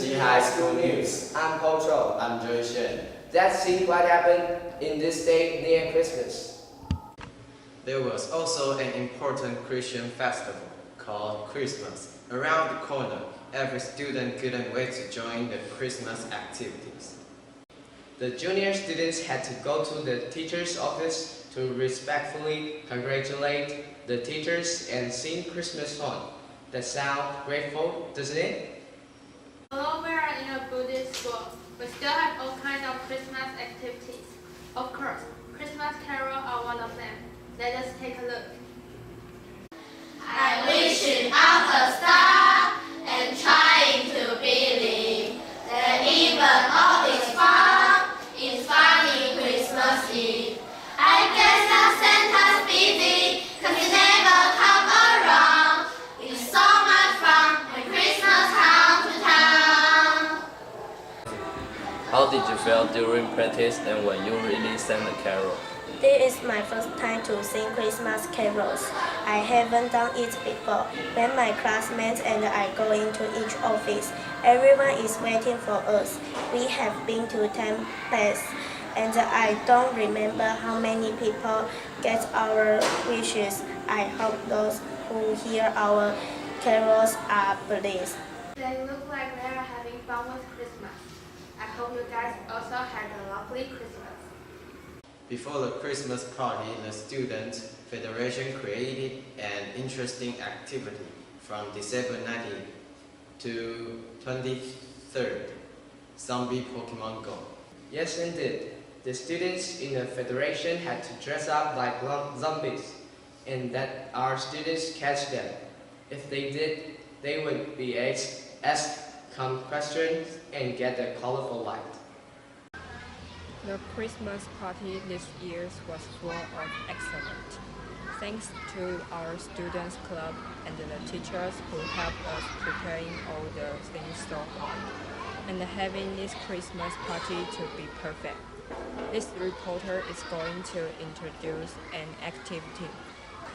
G High School News. I'm Paul Chou. I'm Joy Shen. Let's see what happened in this day near Christmas. There was also an important Christian festival called Christmas. Around the corner, every student couldn't wait to join the Christmas activities. The junior students had to go to the teacher's office to respectfully congratulate the teachers and sing Christmas song. That sounds grateful, doesn't it? Although we are in a Buddhist school, we still have all kinds of Christmas activities. Of course, Christmas carols are one of them. Let us take a look. I wishing up a star and trying to believe that even all is fun is funny Christmas Eve. I guess that Santa's busy 'cause he never come around. It's so much fun when Christmas comes to town. How did you feel during practice and when you really sang the carol? This is my first time to sing Christmas carols. I haven't done it before. When my classmates and I go into each office, everyone is waiting for us. We have been to 10 places, and I don't remember how many people get our wishes. I hope those who hear our carols are blessed. They look like they are having fun with Christmas. I hope you guys also had a lovely Christmas. Before the Christmas party, the Student Federation created an interesting activity from December 19th to 23rd, Zombie Pokemon Go. Yes, indeed. The students in the Federation had to dress up like zombies, and that our students catch them. If they did, they would be asked questions and get a colorful light. The Christmas party this year was full of excellence. Thanks to our students club and the teachers who helped us preparing all the things so hard and having this Christmas party to be perfect. This reporter is going to introduce an activity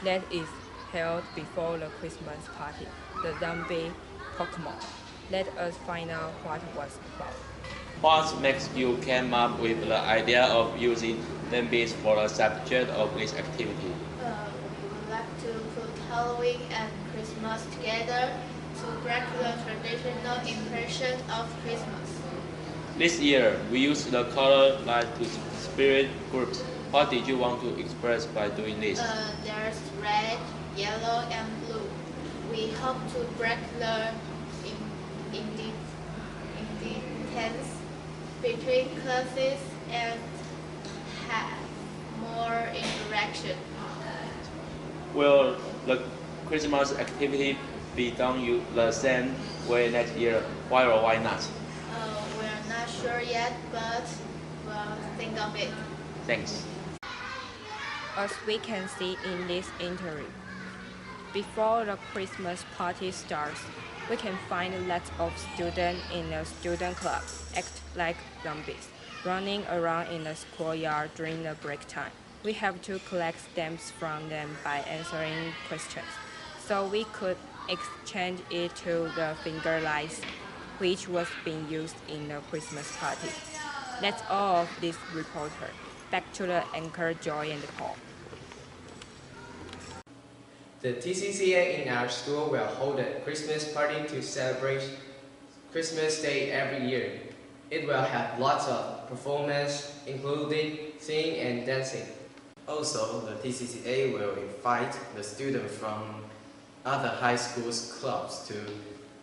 that is held before the Christmas party, the zombie Pokemon. Let us find out what it was about. What makes you come up with the idea of using zombies for the subject of this activity? We would like to put Halloween and Christmas together to break the traditional impression of Christmas. This year, we used the color light to spirit groups. What did you want to express by doing this? There's red, yellow, and blue. We hope to break the indifference between classes and have more interaction. Will the Christmas activity be done the same way next year? Why or why not? We're not sure yet, but we'll think of it. Thanks. As we can see in this interview, before the Christmas party starts, we can find lots of students in the student club act like zombies, running around in the schoolyard during the break time. We have to collect stamps from them by answering questions, so we could exchange it to the finger lights, which was being used in the Christmas party. That's all of this reporter. Back to the anchor Joy and Paul. The TCCA in our school will hold a Christmas party to celebrate Christmas Day every year. It will have lots of performance, including singing and dancing. Also, the TCCA will invite the students from other high schools clubs to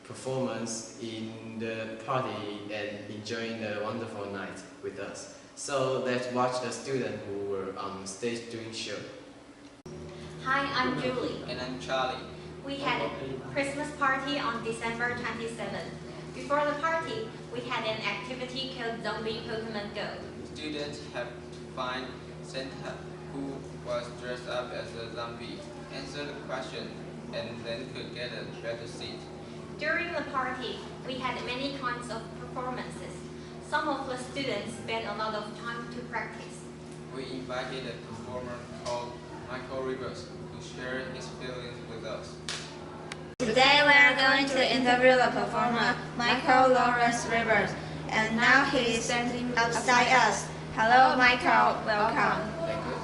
performance in the party and enjoying the wonderful night with us. So let's watch the students who were on stage doing show. Hi, I'm Julie. And I'm Charlie. We had a Christmas party on December 27th. Before the party, we had an activity called Zombie Pokemon Go. Students have to find Santa, who was dressed up as a zombie, answer the question, and then could get a better seat. During the party, we had many kinds of performances. Some of the students spent a lot of time to practice. We invited a performer called Michael Rivers to share his feelings with us. Today we are going to interview the performer, Michael Lawrence Rivers, and now he is standing outside us. Hello, Michael. Welcome. Thank you.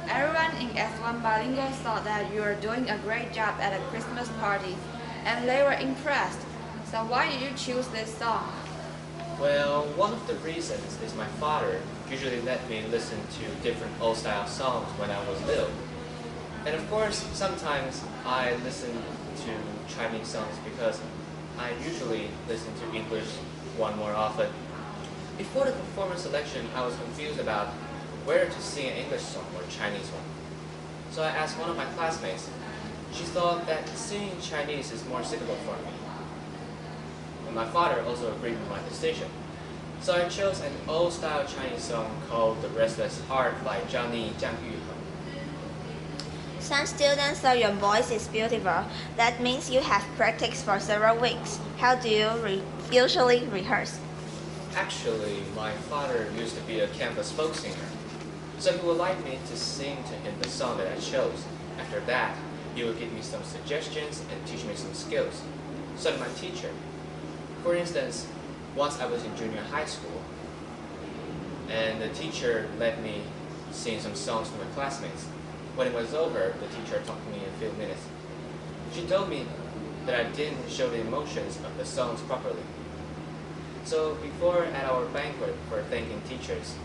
Everyone in S1 Bilingual thought that you were doing a great job at a Christmas party, and they were impressed. So why did you choose this song? Well, one of the reasons is my father usually let me listen to different old-style songs when I was little. And of course, sometimes I listen to Chinese songs because I usually listen to English one more often. Before the performance selection, I was confused about where to sing an English song or Chinese one. So I asked one of my classmates. She thought that singing Chinese is more suitable for me. And my father also agreed with my decision. So I chose an old-style Chinese song called The Restless Heart by Johnny Jiang Yuhe. Some students say your voice is beautiful. That means you have practiced for several weeks. How do you usually rehearse? Actually, my father used to be a campus folk singer, so he would like me to sing to him the song that I chose. After that, he would give me some suggestions and teach me some skills. So did my teacher. For instance, once I was in junior high school, and the teacher let me sing some songs to my classmates. When it was over, the teacher talked to me in a few minutes. She told me that I didn't show the emotions of the songs properly. So before at our banquet for thanking teachers,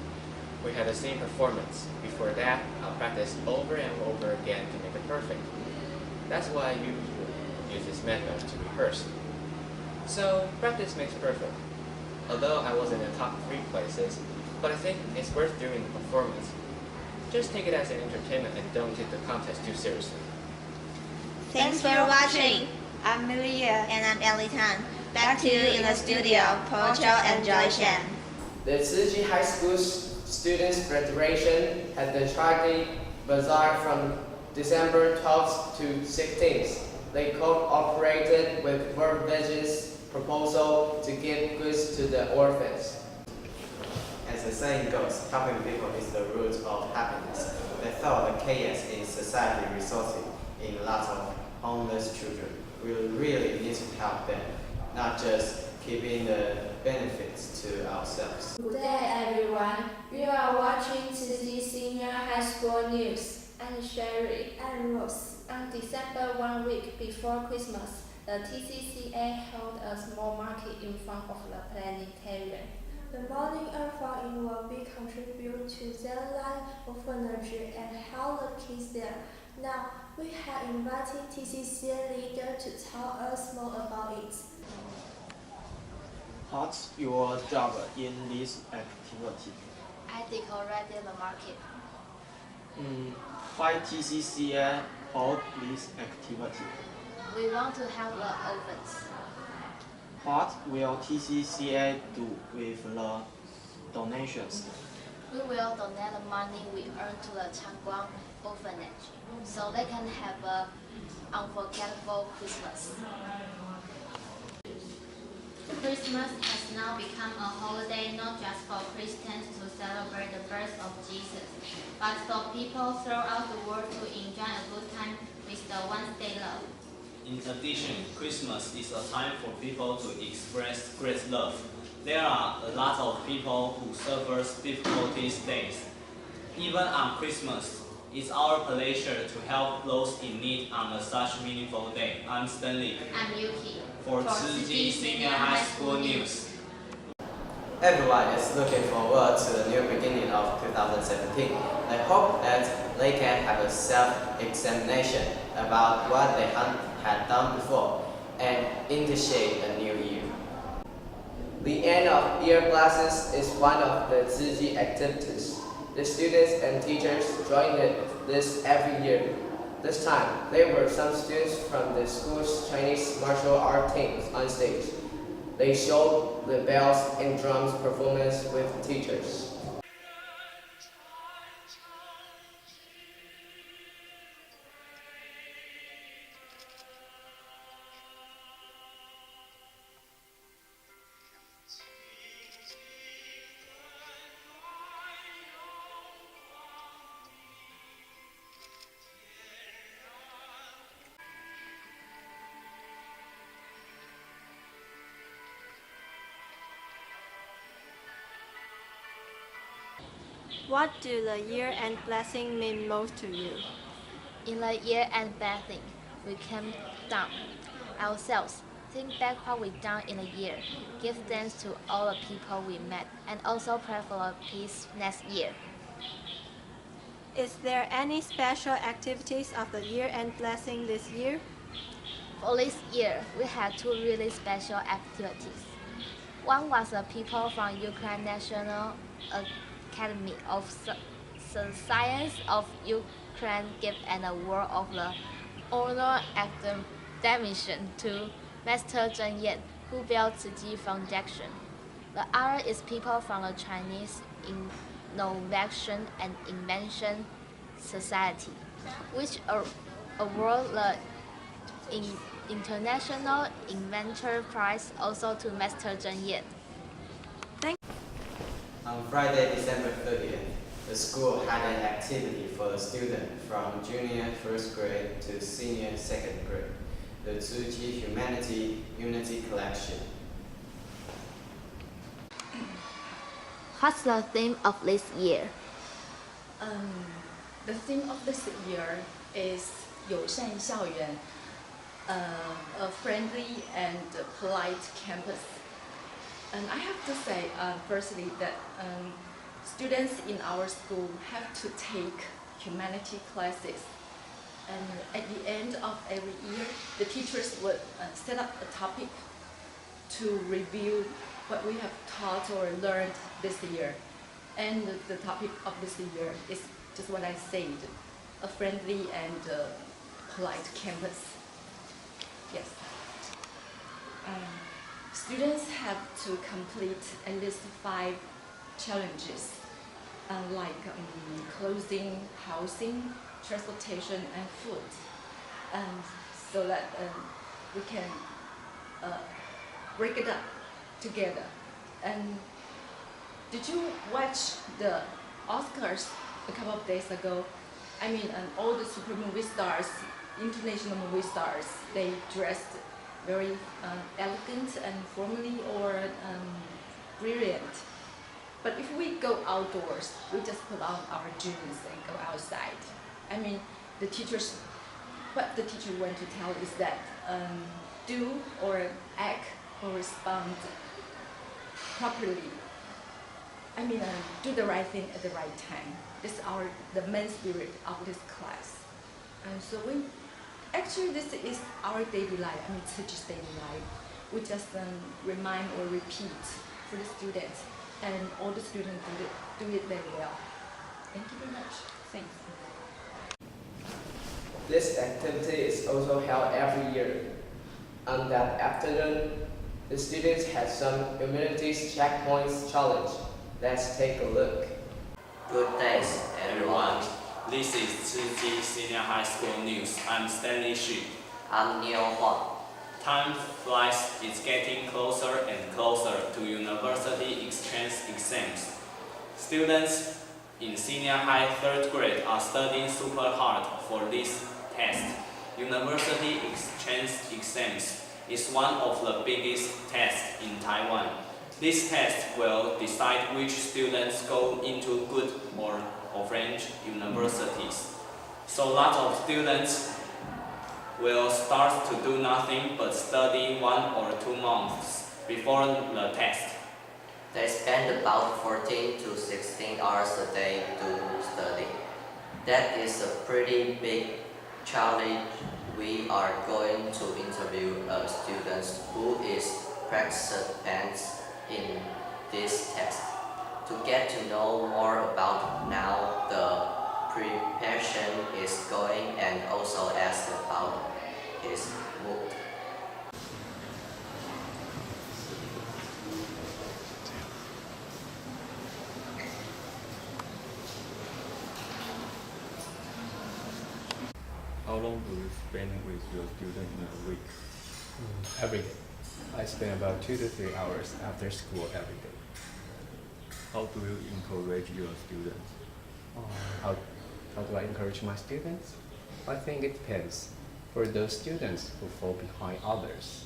we had the same performance. Before that, I practiced over and over again to make it perfect. That's why I usually use this method to rehearse. So practice makes perfect. Although I was in the top 3 places, but I think it's worth doing the performance. Just take it as an entertainment and don't take the contest too seriously. Thanks for watching. I'm Maria. And I'm Ellie Tan. Back to you in the studio, Paul Chow and Joy Shen. The Tzu Chi High School Students Federation had the charity bazaar from December 12th to 16th. They cooperated with World Vision's proposal to give goods to the orphans. As the saying goes, helping people is the root of happiness. They thought the chaos in society resulted in lots of homeless children. We really need to help them, not just keeping the benefits to ourselves. Good day, everyone. You are watching TC Senior High School News. I'm Sherry. I'm Rose. On December 1 week before Christmas, the TCCA held a small market in front of the planetarium. The morning offering will be contribute to their line orphanage and help the kids there. Now, we have invited TCCA leader to tell us more about it. What's your job in this activity? I decorated the market. Why TCCA hold this activity? We want to help the orphans. What will TCCA do with the donations? We will donate the money we earn to the Changguang orphanage so they can have an unforgettable Christmas. Christmas has now become a holiday not just for Christians to celebrate the birth of Jesus, but for people throughout the world to enjoy a good time with the ones they love. In addition, Christmas is a time for people to express great love. There are a lot of people who suffer difficulties days. Even on Christmas, it's our pleasure to help those in need on such meaningful day. I'm Stanley. I'm Yuki. For Tzu Chi Senior High School News. Everyone is looking forward to the new beginning of 2017. They hope that they can have a self-examination about what they had done before and initiate a new year. The end of year classes is one of the Tzu Chi activities. The students and teachers join this every year. This time, there were some students from the school's Chinese martial art teams on stage. They showed the bells and drums performance with teachers. What do the year-end blessing mean most to you? In the year-end blessing, we calm down ourselves, think back what we done in a year, give thanks to all the people we met, and also pray for peace next year. Is there any special activities of the year-end blessing this year? For this year, we had two really special activities. One was the people from Ukraine National Academy of Science of Ukraine gave an award of the honor academician to Master Zheng Yan, who built Tzu Foundation. The other is people from the Chinese Innovation and Invention Society, which award the International Inventor Prize also to Master Zheng Yan. On Friday, December 30th, the school had an activity for the students from junior first grade to senior second grade, the Tzu Chi Humanity Unity Collection. What's the theme of this year? The theme of this year is 友善校园, a friendly and polite campus. And I have to say, firstly, that students in our school have to take humanity classes. And at the end of every year, the teachers would set up a topic to review what we have taught or learned this year. And the topic of this year is just what I said, a friendly and polite campus. Yes. Students have to complete at least 5 challenges, like clothing, housing, transportation, and food, so that we can break it up together. And did you watch the Oscars a couple of days ago? I mean, all the super movie stars, international movie stars, they dressed very elegant and formally or brilliant. But if we go outdoors, we just put on our jeans and go outside. I mean, what the teacher want to tell is that do or act or respond properly. I mean, do the right thing at the right time. This is the main spirit of this class. And so actually this is our daily life, I mean, Tzuchi's daily life. We just remind or repeat for the students, and all the students do it very well. Thank you very much. Thanks. This activity is also held every year. On that afternoon, the students had some humanities checkpoints challenge. Let's take a look. Good day, everyone. This is Tzu Chi Senior High School News. I'm Stanley Xu. I'm Neil Huang. Time flies. It's getting closer and closer to university exchange exams. Students in senior high 3rd grade are studying super hard for this test. University exchange exams is one of the biggest tests in Taiwan. This test will decide which students go into good or French universities. So lots of students will start to do nothing but study 1 or 2 months before the test. They spend about 14 to 16 hours a day to study. That is a pretty big challenge. We are going to interview students who is participants in this test. To get to know more about now the preparation is going, and also ask about his mood. How long do you spend with your student in a week? Every day. I spend about 2 to 3 hours after school every day. How do you encourage your students? How do I encourage my students? I think it depends. For those students who fall behind others,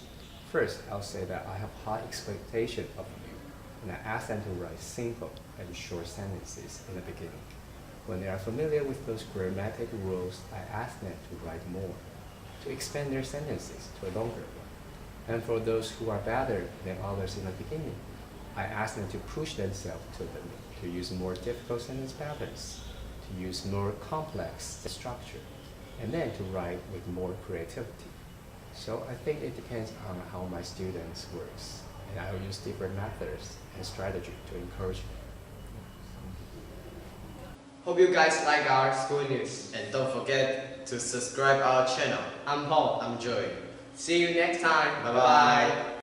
first I'll say that I have high expectation of you. and I ask them to write simple and short sentences in the beginning. When they are familiar with those grammatic rules, I ask them to write more, to expand their sentences to a longer one. And for those who are better than others in the beginning, I ask them to push themselves to the limit, to use more difficult sentence patterns, to use more complex structure, and then to write with more creativity. So I think it depends on how my students works, and I will use different methods and strategy to encourage them. Hope you guys like our school news. And don't forget to subscribe our channel. I'm Paul. I'm Joey. See you next time. Bye-bye.